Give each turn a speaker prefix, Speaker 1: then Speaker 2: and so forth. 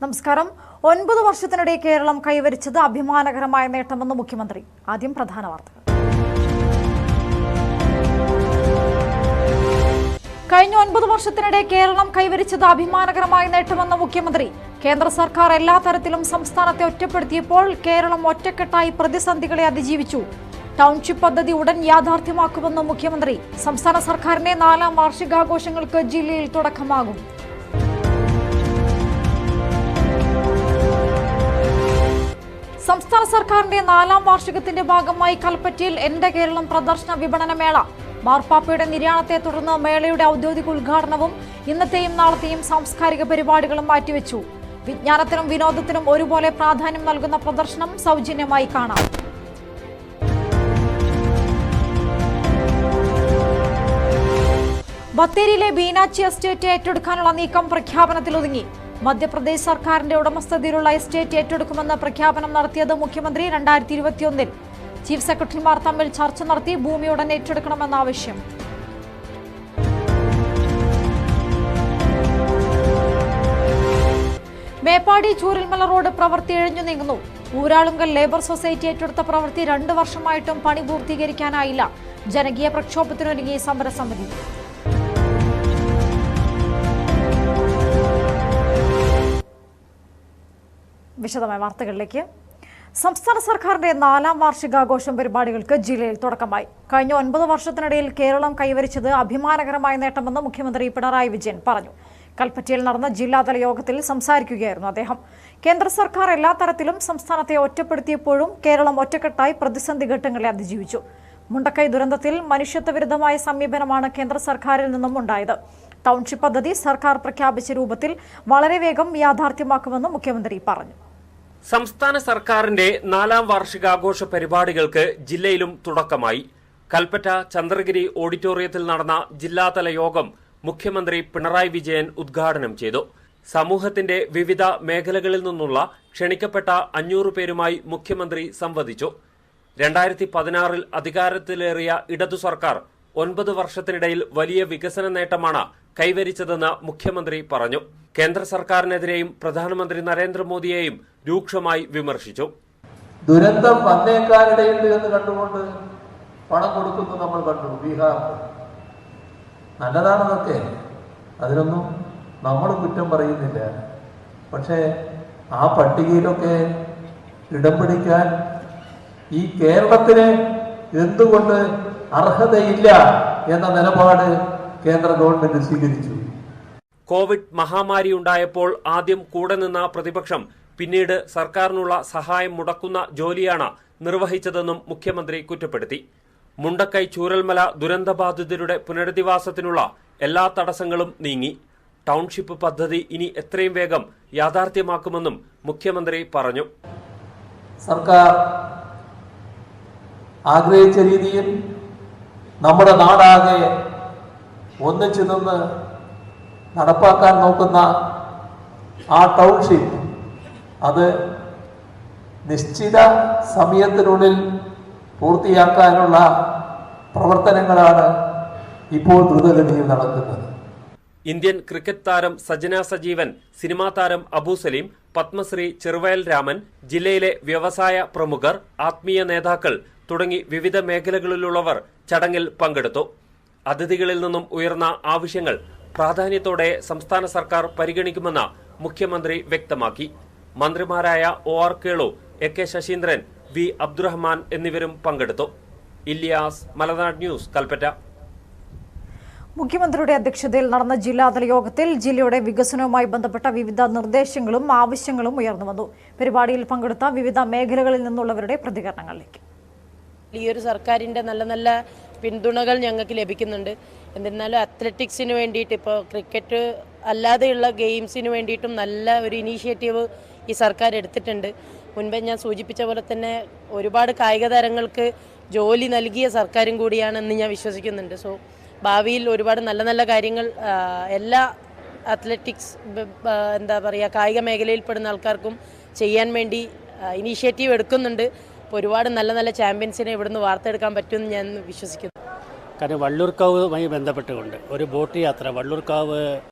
Speaker 1: നമസ്കാരം. 9 വർഷത്തിനിടെ കേരളം കൈവരിച്ചത് അഭിമാനകരമായ നേട്ടമെന്ന് മുഖ്യമന്ത്രി. ആദ്യം പ്രധാന വാർത്തകൾ. കഴിഞ്ഞ 9 വർഷത്തിനിടെ കേരളം കൈവരിച്ചത് അഭിമാനകരമായ നേട്ടമെന്ന് മുഖ്യമന്ത്രി. കേന്ദ്ര സർക്കാർ എല്ലാ തരത്തിലും സംസ്ഥാനത്തെ ഒറ്റപ്പെടുത്തിയപ്പോൾ കേരളം ഒറ്റക്കെട്ടായി പ്രതിസന്ധികളെ അതിജീവിച്ചു. ടൗൺഷിപ്പ് പദ്ധതി ഉടൻ യാഥാർത്ഥ്യമാക്കുമെന്ന് മുഖ്യമന്ത്രി. സംസ്ഥാന സർക്കാരിന്റെ 4ാം വാർഷികാഘോഷങ്ങൾക്ക് ജില്ലയിൽ തുടക്കമാകും. സംസ്ഥാന സർക്കാരിന്റെ 4ാം വാർഷികത്തിന്റെ ഭാഗമായി കൽപ്പറ്റയിൽ എന്റെ കേരളം പ്രദർശന വിപണന മേള. മാർപ്പാപ്പയുടെ നിര്യാണത്തെ തുടർന്ന് മേളയുടെ ഔദ്യോഗിക ഉദ്ഘാടനവും ഇന്നത്തെയും നാളത്തെയും സാംസ്കാരിക പരിപാടികളും മാറ്റിവെച്ചു. വിജ്ഞാനത്തിനും വിനോദത്തിനും ഒരുപോലെ പ്രാധാന്യം നൽകുന്ന പ്രദർശനം സൗജന്യമായി കാണാം. ബത്തേരിയിലെ ബീനാച്ചി എസ്റ്റേറ്റ് ഏറ്റെടുക്കാനുള്ള നീക്കം പ്രഖ്യാപനത്തിലൊതുങ്ങി. മധ്യപ്രദേശ് സർക്കാരിന്റെ ഉടമസ്ഥതയിലുള്ള എസ്റ്റേറ്റ് ഏറ്റെടുക്കുമെന്ന് പ്രഖ്യാപനം നടത്തിയത് മുഖ്യമന്ത്രി 2021-ൽ. ചീഫ് സെക്രട്ടറിമാർ തമ്മിൽ ചർച്ച നടത്തി ഭൂമി ഉടൻ ഏറ്റെടുക്കണമെന്ന ആവശ്യം. മേപ്പാടി ചൂരൽമല റോഡ് പ്രവൃത്തി ഇഴഞ്ഞു നീങ്ങുന്നു. ഊരാളുങ്കൽ ലേബർ സൊസൈറ്റി ഏറ്റെടുത്ത പ്രവൃത്തി 2 വർഷമായിട്ടും പണി പൂർത്തീകരിക്കാനായില്ല. ജനകീയ പ്രക്ഷോഭത്തിനൊരുങ്ങി സമരസമിതി. വിശദമായ വാർത്തകളിലേക്ക്. സംസ്ഥാന സർക്കാരിന്റെ 4ാം വാർഷികാഘോഷം പരിപാടികൾക്ക് ജില്ലയിൽ തുടക്കമായി. കഴിഞ്ഞ 9 വർഷത്തിനിടയിൽ കേരളം കൈവരിച്ചത് അഭിമാനകരമായ നേട്ടമെന്ന് മുഖ്യമന്ത്രി പിണറായി വിജയൻ പറഞ്ഞു. കൽപ്പറ്റയിൽ നടന്ന ജില്ലാതല യോഗത്തിൽ സംസാരിക്കുകയായിരുന്നു അദ്ദേഹം. കേന്ദ്ര സർക്കാർ എല്ലാ തരത്തിലും സംസ്ഥാനത്തെ ഒറ്റപ്പെടുത്തിയപ്പോഴും കേരളം ഒറ്റക്കെട്ടായി പ്രതിസന്ധി ഘട്ടങ്ങളെ അതിജീവിച്ചു. മുണ്ടക്കൈ ദുരന്തത്തിൽ മനുഷ്യത്വവിരുദ്ധമായ സമീപനമാണ് കേന്ദ്ര സർക്കാരിൽ നിന്നും ഉണ്ടായത്. ടൗൺഷിപ്പ് പദ്ധതി സർക്കാർ പ്രഖ്യാപിച്ച രൂപത്തിൽ വളരെ വേഗം യാഥാർത്ഥ്യമാക്കുമെന്ന് മുഖ്യമന്ത്രി പറഞ്ഞു.
Speaker 2: സംസ്ഥാന സർക്കാരിന്റെ 4ാം വാർഷികാഘോഷ പരിപാടികൾക്ക് ജില്ലയിലും തുടക്കമായി. കൽപ്പറ്റ ചന്ദ്രഗിരി ഓഡിറ്റോറിയത്തിൽ നടന്ന ജില്ലാതല യോഗം മുഖ്യമന്ത്രി പിണറായി വിജയൻ ഉദ്ഘാടനം ചെയ്തു. സമൂഹത്തിന്റെ വിവിധ മേഖലകളിൽ നിന്നുള്ള ക്ഷണിക്കപ്പെട്ട 500 പേരുമായി മുഖ്യമന്ത്രി സംവദിച്ചു. 2016-ൽ അധികാരത്തിലേറിയ ഇടതു സർക്കാർ 9 വർഷത്തിനിടയിൽ വലിയ വികസന നേട്ടമാണ് കൈവരിച്ചതെന്ന് മുഖ്യമന്ത്രി പറഞ്ഞു. കേന്ദ്ര സർക്കാരിനെതിരെയും പ്രധാനമന്ത്രി നരേന്ദ്രമോദിയെയും രൂക്ഷമായി വിമർശിച്ചു.
Speaker 3: ദുരന്തം വന്നേക്കാനിടയുണ്ട് എന്ന് കണ്ടുകൊണ്ട് പണം കൊടുക്കുന്നു നമ്മൾ കണ്ടു. ബീഹാർ നല്ലതാണെന്നൊക്കെ, അതിനൊന്നും നമ്മൾ കുറ്റം പറയുന്നില്ല. പക്ഷേ ആ പട്ടികയിലൊക്കെ ഇടം പിടിക്കാൻ ഈ കേരളത്തിന് എന്തുകൊണ്ട് അർഹതയില്ല എന്ന നിലപാട് കേന്ദ്ര ഗവൺമെന്റ് സ്വീകരിച്ചു.
Speaker 2: കോവിഡ് മഹാമാരി ഉണ്ടായപ്പോൾ ആദ്യം കൂടെ നിന്ന പ്രതിപക്ഷം പിന്നീട് സർക്കാരിനുള്ള സഹായം മുടക്കുന്ന ജോലിയാണ് നിർവഹിച്ചതെന്നും മുഖ്യമന്ത്രി കുറ്റപ്പെടുത്തി. മുണ്ടക്കൈ ചൂരൽമല ദുരന്തബാധിതരുടെ പുനരധിവാസത്തിനുള്ള എല്ലാ തടസ്സങ്ങളും നീങ്ങി. ടൗൺഷിപ്പ് പദ്ധതി ഇനി എത്രയും വേഗം യാഥാർത്ഥ്യമാക്കുമെന്നും മുഖ്യമന്ത്രി പറഞ്ഞു.
Speaker 3: സർക്കാർ ആഗ്രഹിച്ച രീതിയിൽ നമ്മുടെ നാടാകെ ഒന്നിച്ചു നിന്ന് നടപ്പാക്കാൻ നോക്കുന്ന ആ ടൗൺഷിപ്പ് അത് നിശ്ചിത സമയത്തിനുള്ളിൽ പൂർത്തിയാക്കാനുള്ള പ്രവർത്തനങ്ങളാണ് ഇപ്പോൾ ദ്രുതഗതിയിൽ നടക്കുന്നത്.
Speaker 2: ഇന്ത്യൻ ക്രിക്കറ്റ് താരം സജന സജീവൻ, സിനിമാ താരം അബു സലീം, പത്മശ്രീ ചെറുവയൽ രാമൻ, ജില്ലയിലെ വ്യവസായ പ്രമുഖർ, ആത്മീയ നേതാക്കൾ തുടങ്ങി വിവിധ മേഖലകളിലുള്ളവർ ചടങ്ങിൽ പങ്കെടുത്തു. അതിഥികളിൽ നിന്നും ഉയർന്ന ആവശ്യങ്ങൾ പ്രാധാന്യത്തോടെ സംസ്ഥാന സർക്കാർ പരിഗണിക്കുമെന്ന് മുഖ്യമന്ത്രി വ്യക്തമാക്കി. മന്ത്രിമാരായ OR Kelu, AK Saseendran, V Abdurahman എന്നിവരും പങ്കെടുത്തു. ഇല്യാസ്, മലനാട് ന്യൂസ്, കൽപ്പറ്റ.
Speaker 1: മുഖ്യമന്ത്രിയുടെ അധ്യക്ഷതയിൽ നടന്ന ജില്ലാതല യോഗത്തിൽ ജില്ലയുടെ വികസനവുമായി ബന്ധപ്പെട്ട വിവിധ നിർദ്ദേശങ്ങളും ആവശ്യങ്ങളും ഉയർന്നുവന്നു. പരിപാടിയിൽ പങ്കെടുത്ത വിവിധ മേഖലകളിൽ നിന്നുള്ളവരുടെ പ്രതികരണങ്ങളിലേക്ക്.
Speaker 4: ഈ ഒരു സർക്കാരിൻ്റെ നല്ല നല്ല പിന്തുണകൾ ഞങ്ങൾക്ക് ലഭിക്കുന്നുണ്ട്. എന്നിരുന്നാലും അത്ലറ്റിക്സിന് വേണ്ടിയിട്ട്, ഇപ്പോൾ ക്രിക്കറ്റ് അല്ലാതെയുള്ള ഗെയിംസിന് വേണ്ടിയിട്ടും നല്ല ഒരു ഇനീഷ്യേറ്റീവ് ഈ സർക്കാർ എടുത്തിട്ടുണ്ട്. മുൻപേ ഞാൻ സൂചിപ്പിച്ച പോലെ തന്നെ ഒരുപാട് കായിക താരങ്ങൾക്ക് ജോലി നൽകിയ സർക്കാരും കൂടിയാണെന്ന് ഞാൻ വിശ്വസിക്കുന്നുണ്ട്. സോ ഭാവിയിൽ ഒരുപാട് നല്ല നല്ല കാര്യങ്ങൾ എല്ലാ അത്ലറ്റിക്സ് കായിക മേഖലയിൽ പെടുന്ന ആൾക്കാർക്കും ചെയ്യാൻ വേണ്ടി ഇനീഷ്യേറ്റീവ് എടുക്കുന്നുണ്ട്. അപ്പോൾ ഒരുപാട് നല്ല നല്ല ചാമ്പ്യൻസിനെ ഇവിടുന്ന് വാർത്തെടുക്കാൻ പറ്റുമെന്ന് ഞാൻ വിശ്വസിക്കുന്നു.
Speaker 5: കാരണം വള്ളൂർക്കാവുമായി ബന്ധപ്പെട്ടുകൊണ്ട് ഒരു ബോട്ട് യാത്ര, വള്ളൂർക്കാവ്